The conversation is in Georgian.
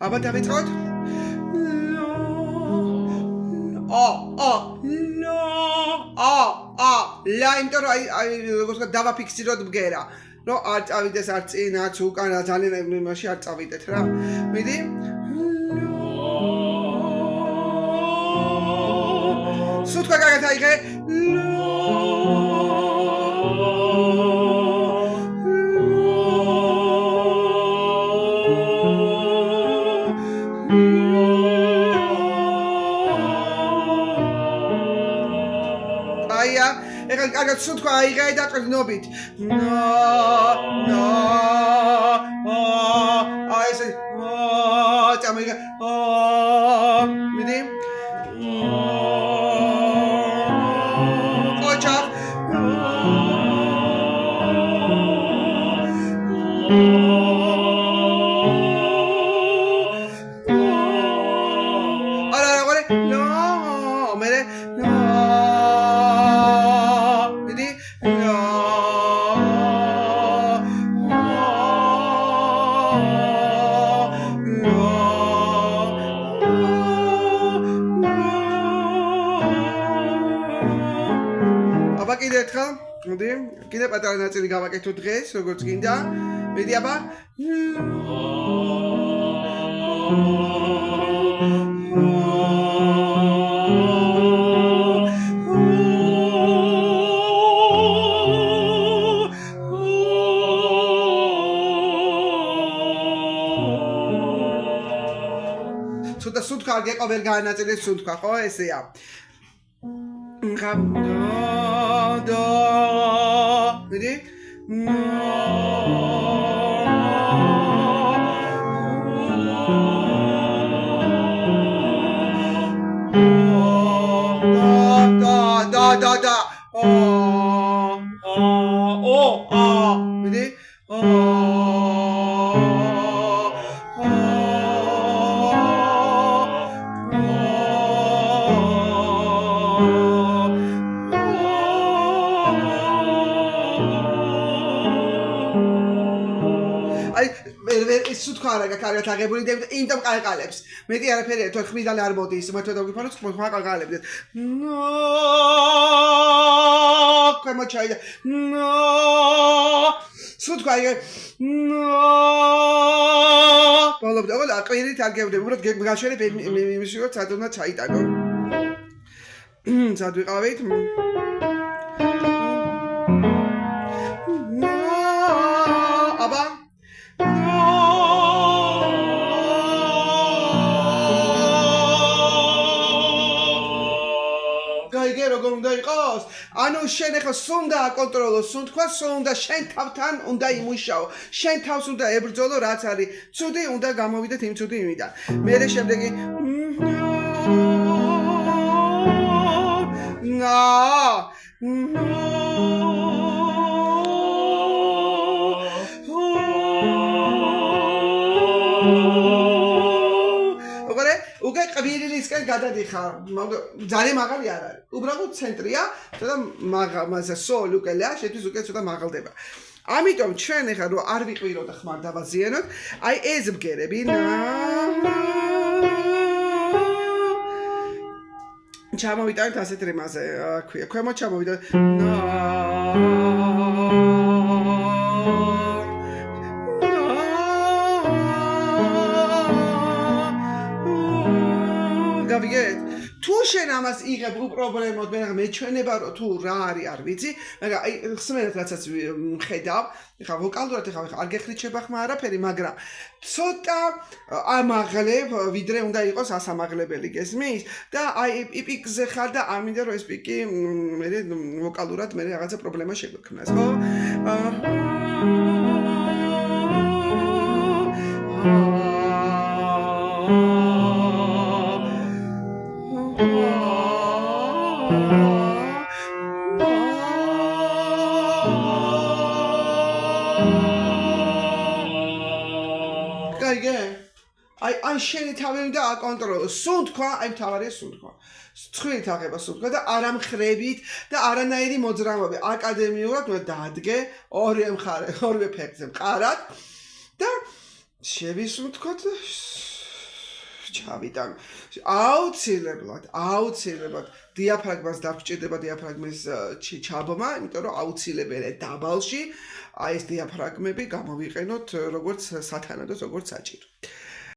აბა დავიწყოთ. ლა იმიტომ რომ აი როგორც ვთქვა დავაფიქსიროთ ბგერა. რომ არ წავიდეს არ წინ არც უკან ძალიან იმაში არ წავიდეთ რა. მიდი. სუთქვა კარგად აიღე. აია, ეხლა კარგად სუთქვა აიღე და ყრდნობით. აი ესე. წამიგე. მიდი. მოდი, კიდე პატარა ნაწილი გავაკეთო დღეს, როგორც გინდა. მიდი აბა. ცოტა სუნთქვა არ გეყო ვერ გაანაწილეს სუნთქვა, ხო? ესეა. Do ready da ready სუთქვა არა კარგად აღებული და იმიტომ ყალყალებს. მეტი არაფერი თუ ხმიდან არ მოდის, მეთქვა დავიფანოთ, ხმა ყალყალებდეთ. ქვემო ჩაიდა. სუთქვა იგე. ბოლომდე ყველა ყვირით არ გევდები, უბრალოდ გაშერებ იმის რომ სად უნდა ჩაიტანო. სად ვიყავით? აბა როგორ უნდა იყოს? ანუ შენ ახლა სულ უნდა აკონტროლო სუნთქვა, სულ უნდა შენ თავთან უნდა იმუშაო. შენ თავს უნდა ებრძოლო რაც არის. ცუდი უნდა გამოვიდეთ იმ ცუდი იმიდან. მერე შემდეგი უკვე ყვირილისკენ გადადიხარ. ძალიან მაღალი არ არის. უბრალოდ ცენტრია, ცოტა მაგაზე სოლ უკელია, შეთვის უკვე ცოტა მაღალდება. ამიტომ ჩვენ ახლა რომ არ ვიყვიროთ და ხმარ დავაზიანოთ, აი ეს ბგერები ჩამოვიტანეთ ასეთ რემაზე, ქვია, ქვემოთ ჩამოვიტანეთ. გავიგეთ? თუ შენ ამას იღებ უპრობლემოდ, მეჩვენება რომ თუ რა არის არ ვიცი, მაგრამ აი ხსმენად რაცაც ხედავ, ეხლა ვოკალურად ეხლა არ გეხლიჩება ხმა არაფერი, მაგრამ ცოტა ამაღლებ, ვიდრე უნდა იყოს ასამაღლებელი გესმის და აი პიკზე ხარ და ამინდა რომ ეს პიკი მე ვოკალურად მე რაღაცა პრობლემა შეგვექმნას, ხო? აი შენი თავი უნდა აკონტროლო. სუნთქვა, აი მთავარია სუნთქვა. ცხვირით აღება სუნთქვა და არ ამხრებით და არანაირი მოძრაობები. აკადემიურად უნდა დაადგე ორივე მხარე, ორივე ფეხზე მყარად და შევისუნთქოთ ჩავიტან. აუცილებლად დიაფრაგმას დაგვჭირდება დიაფრაგმის ჩაბმა, იმიტომ რომ აუცილებელია დაბალში აი ეს დიაფრაგმები გამოვიყენოთ როგორც სათანადოდ, როგორც საჭირო.